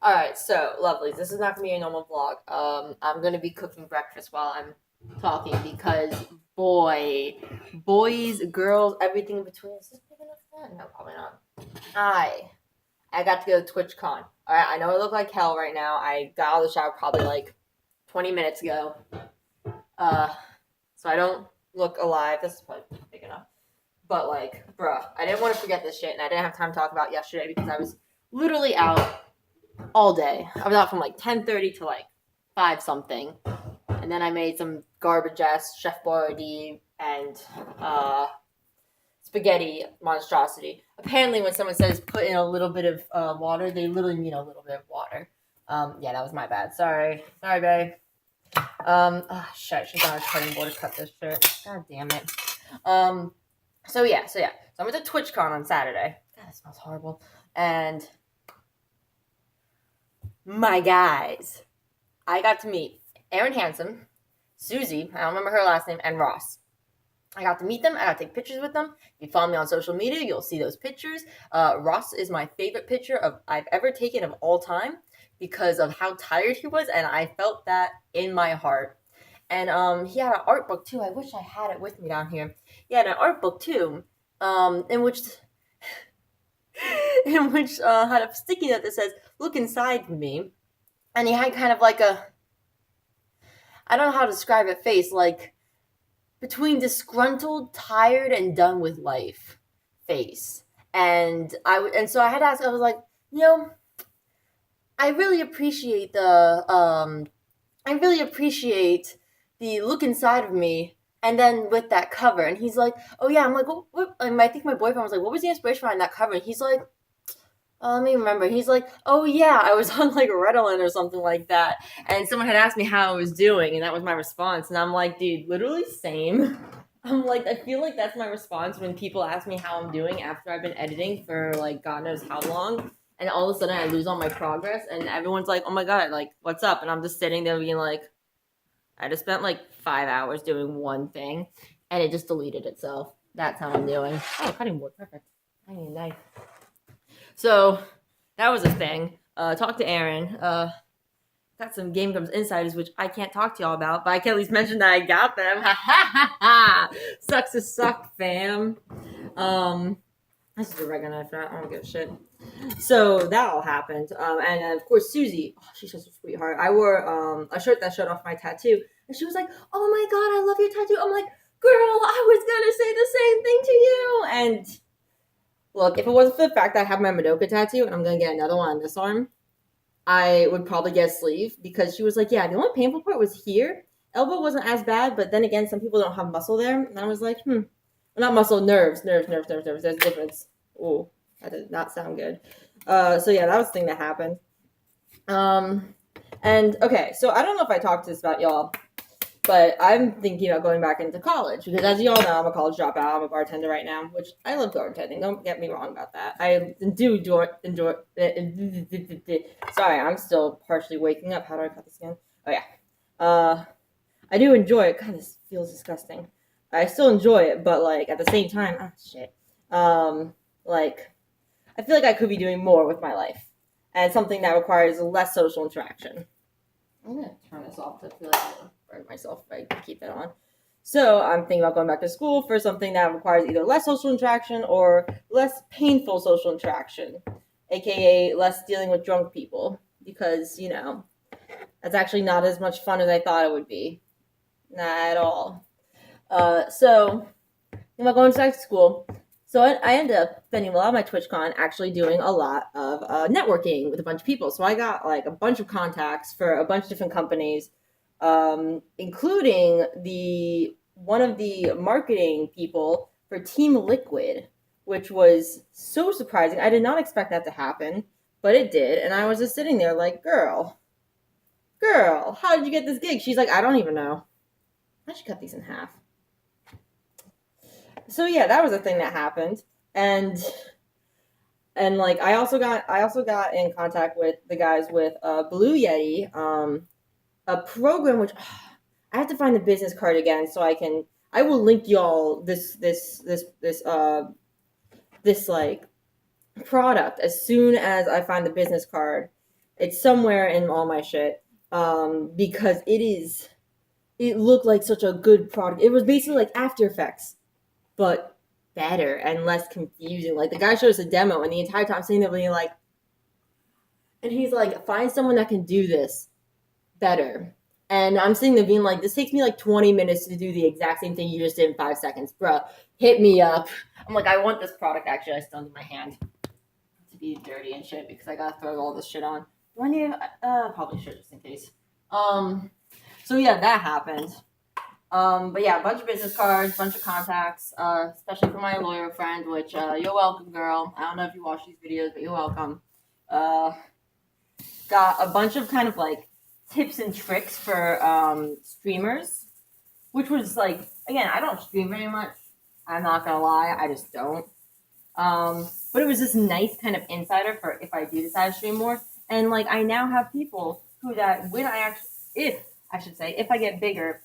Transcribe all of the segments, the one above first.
Alright, so, lovelies, this is not gonna be a normal vlog. I'm gonna be cooking breakfast while I'm talking because, boys, girls, everything in between. Is this big enough for that? No, probably not. I got to go to Twitchcon. Alright, I know I look like hell right now. I got out of the shower probably like 20 minutes ago. So I don't look alive. This is probably big enough. But, like, bruh, I didn't want to forget this shit, and I didn't have time to talk about yesterday because I was literally out all day. I was out from like 10:30 to like 5 something. And then I made some garbage ass Chef Boyardee and spaghetti monstrosity. Apparently, when someone says put in a little bit of water, they literally mean a little bit of water. Yeah, that was my bad. Sorry, babe. Shit, she's on a cutting board to cut this shit. God damn it. So yeah. So I went to TwitchCon on Saturday. God, it smells horrible. And my guys, I got to meet Aaron Hansen, Susie, I don't remember her last name, and Ross. I got to meet them. I got to take pictures with them. If you follow me on social media, you'll see those pictures. Ross is my favorite picture I've ever taken of all time because of how tired he was, and I felt that in my heart. And he had an art book too. I wish I had it with me down here. He had an art book too, in which had a sticky note that says "Look inside me," and he had kind of like I don't know how to describe it, face like between disgruntled, tired, and done with life face. And so I had to ask. I was like, I really appreciate the look inside of me. And then with that cover, and he's like, "Oh yeah," I'm like, "What?" And I think my boyfriend was like, "What was the inspiration behind that cover?" And he's like, let me remember. He's like, "Oh yeah, I was on like Ritalin or something like that." And someone had asked me how I was doing, and that was my response. And I'm like, dude, literally same. I'm like, I feel like that's my response when people ask me how I'm doing after I've been editing for like God knows how long. And all of a sudden I lose all my progress, and everyone's like, "Oh my God, like, what's up?" And I'm just sitting there being like, I just spent like 5 hours doing one thing, and it just deleted itself. That's how I'm doing. Oh, cutting board, perfect. I need a knife. So that was a thing. Talked to Aaron. Got some Game Grumps insiders, which I can't talk to y'all about, but I can at least mention that I got them. Ha ha ha ha! Sucks to suck, fam. This is a regular knife. I don't give a shit. So that all happened. And of course, Susie, she's such a sweetheart. I wore a shirt that showed off my tattoo, and she was like, "Oh my God, I love your tattoo." I'm like, "Girl, I was gonna say the same thing to you." And look, if it wasn't for the fact that I have my Madoka tattoo and I'm gonna get another one on this arm, I would probably get a sleeve because she was like, "Yeah, the only painful part was here. Elbow wasn't as bad, but then again, some people don't have muscle there." And I was like, well, not muscle, nerves. There's a difference. Ooh, that did not sound good. So yeah, that was the thing that happened. And okay, so I don't know if I talked this about y'all, but I'm thinking about going back into college because, as you all know, I'm a college dropout. I'm a bartender right now, which I love bartending. Don't get me wrong about that. I do enjoy. Sorry, I'm still partially waking up. How do I cut this again? Oh yeah. I do enjoy it. God, this feels disgusting. I still enjoy it, but like at the same time, shit. Like I feel like I could be doing more with my life, and something that requires less social interaction. I'm gonna turn this off to feel like I burn myself if I keep it on. So I'm thinking about going back to school for something that requires either less social interaction or less painful social interaction, aka less dealing with drunk people, because that's actually not as much fun as I thought it would be. Not at all. So I'm about going back to school. So I ended up spending a lot of my TwitchCon actually doing a lot of networking with a bunch of people. So I got like a bunch of contacts for a bunch of different companies, including one of the marketing people for Team Liquid, which was so surprising. I did not expect that to happen, but it did. And I was just sitting there like, girl, how did you get this gig? She's like, "I don't even know." I should cut these in half. So yeah, that was a thing that happened, and like I also got in contact with the guys with Blue Yeti, a program which I have to find the business card again so I will link y'all this like product as soon as I find the business card. It's somewhere in all my shit. Because it looked like such a good product. It was basically like After Effects, but better and less confusing. Like the guy showed us a demo, and the entire time sitting there being like, and he's like, find someone that can do this better. And I'm sitting there being like, this takes me like 20 minutes to do the exact same thing you just did in 5 seconds. Bruh, hit me up. I'm like, I want this product. Actually, I still need my hand to be dirty and shit because I gotta throw all this shit on. Do I need, probably should just in case. So yeah, that happened. But yeah, a bunch of business cards, bunch of contacts, especially for my lawyer friend, which, you're welcome, girl. I don't know if you watch these videos, but you're welcome. Got a bunch of kind of like tips and tricks for streamers, which was like, again, I don't stream very much. I'm not gonna lie, I just don't. But it was this nice kind of insider for if I do decide to stream more. And like, I now have people who that when I actually, if I get bigger,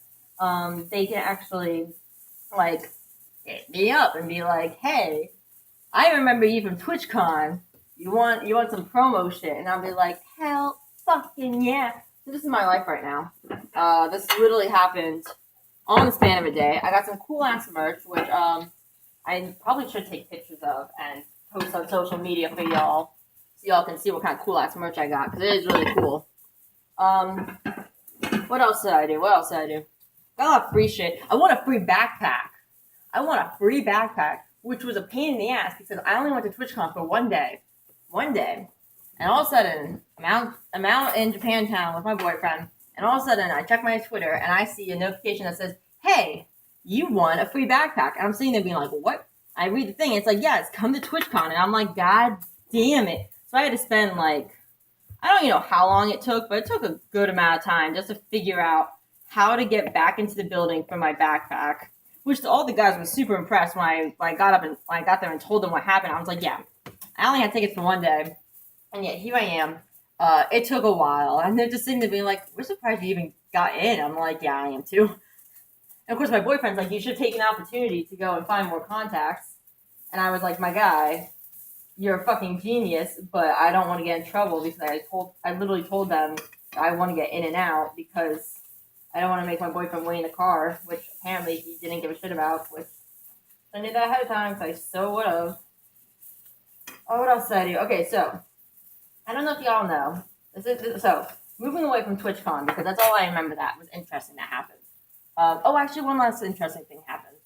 they can actually like hit me up and be like, hey, I remember you from Twitchcon. You want some promo shit? And I'll be like, hell fucking yeah. So this is my life right now. This literally happened on the span of a day. I got some cool ass merch, which I probably should take pictures of and post on social media for y'all, so y'all can see what kind of cool ass merch I got, because it is really cool. What else did I do? Got a free shit. I want a free backpack. Which was a pain in the ass because I only went to TwitchCon for one day. And all of a sudden, I'm out in Japantown with my boyfriend, and all of a sudden I check my Twitter and I see a notification that says, hey, you won a free backpack. And I'm sitting there being like, what? I read the thing, it's like, yes, come to TwitchCon. And I'm like, God damn it. So I had to spend like, I don't even know how long it took, but it took a good amount of time just to figure out how to get back into the building for my backpack. Which all the guys were super impressed when I got up and when I got there and told them what happened. I was like, yeah, I only had tickets for one day. And yet here I am. It took a while. And they're just sitting there being like, we're surprised you even got in. I'm like, yeah, I am too. And of course my boyfriend's like, you should take an opportunity to go and find more contacts. And I was like, my guy, you're a fucking genius, but I don't want to get in trouble because I literally told them I want to get in and out because I don't want to make my boyfriend wait in the car, which apparently he didn't give a shit about, which I knew that ahead of time, because I so would have. Oh, what else did I do? Okay, so, I don't know if y'all know. So, moving away from TwitchCon, because that's all I remember that was interesting that happened. Actually, one last interesting thing happened.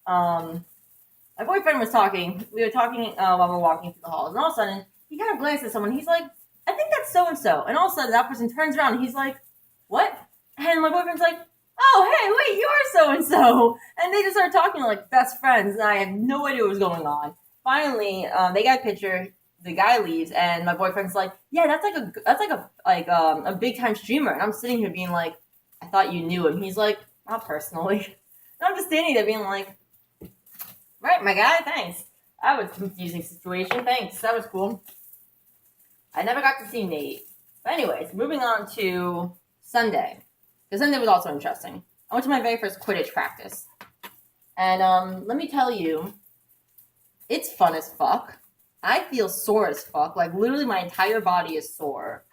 My boyfriend was talking. We were talking while we were walking through the halls, and all of a sudden, he kind of glanced at someone. He's like, I think that's so-and-so. And all of a sudden, that person turns around, and he's like, what? And my boyfriend's like, oh, hey, wait, you're so-and-so. And they just started talking like best friends, and I had no idea what was going on. Finally, they got a picture. The guy leaves, and my boyfriend's like, yeah, that's like a big-time streamer. And I'm sitting here being like, I thought you knew him. He's like, not personally. And I'm just standing there being like, right, my guy, thanks. That was a confusing situation. Thanks, that was cool. I never got to see Nate. But anyways, moving on to Sunday. Because Sunday was also interesting. I went to my very first Quidditch practice. And let me tell you, it's fun as fuck. I feel sore as fuck. Like, literally my entire body is sore.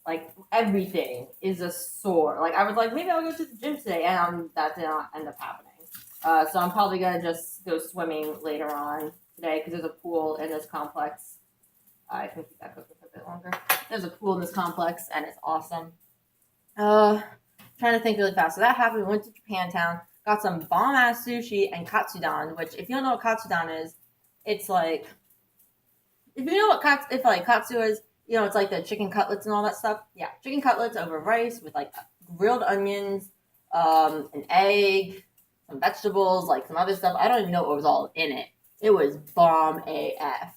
Like, everything is a sore. Like, I was like, maybe I'll go to the gym today. And that did not end up happening. So I'm probably going to just go swimming later on today. Because there's a pool in this complex. I can keep that cooking for a bit longer. There's a pool in this complex. And it's awesome. Trying to think really fast. So that happened. We went to Japantown. Got some bomb-ass sushi and katsudon. Which, if you don't know what katsudon is, it's like... If you know what katsu is, you know, it's like the chicken cutlets and all that stuff. Yeah, chicken cutlets over rice with like grilled onions, an egg, some vegetables, like some other stuff. I don't even know what was all in it. It was bomb AF.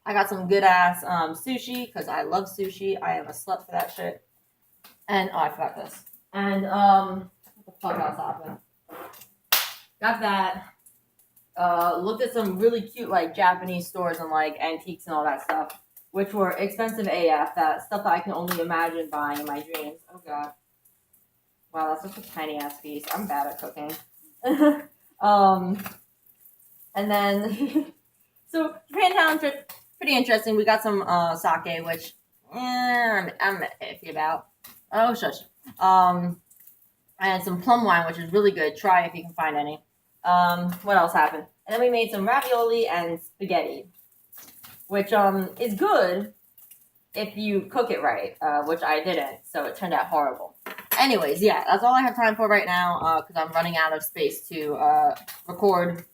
I got some good ass sushi because I love sushi. I am a slut for that shit. And I forgot this. And what the fuck else happened? Got that. Looked at some really cute like Japanese stores and like antiques and all that stuff, which were expensive AF. That stuff that I can only imagine buying in my dreams. Oh god, wow, that's such a tiny ass piece. I'm bad at cooking. And then so Japantown trip, pretty interesting. We got some sake, which I'm iffy about. Oh, shush. And some plum wine, which is really good. Try if you can find any. What else happened? And then we made some ravioli and spaghetti, which is good if you cook it right, which I didn't, so it turned out horrible. Anyways, yeah, that's all I have time for right now, because I'm running out of space to record.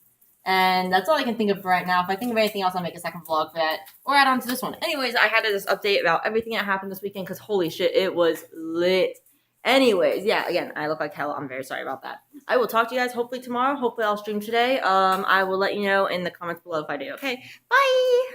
And that's all I can think of for right now. If I think of anything else, I'll make a second vlog for that, or add on to this one. Anyways, I had to just update about everything that happened this weekend, because holy shit, it was lit. Anyways, yeah, again, I look like hell. I'm very sorry about that. I will talk to you guys hopefully tomorrow. Hopefully I'll stream today. I will let you know in the comments below if I do. Okay, bye!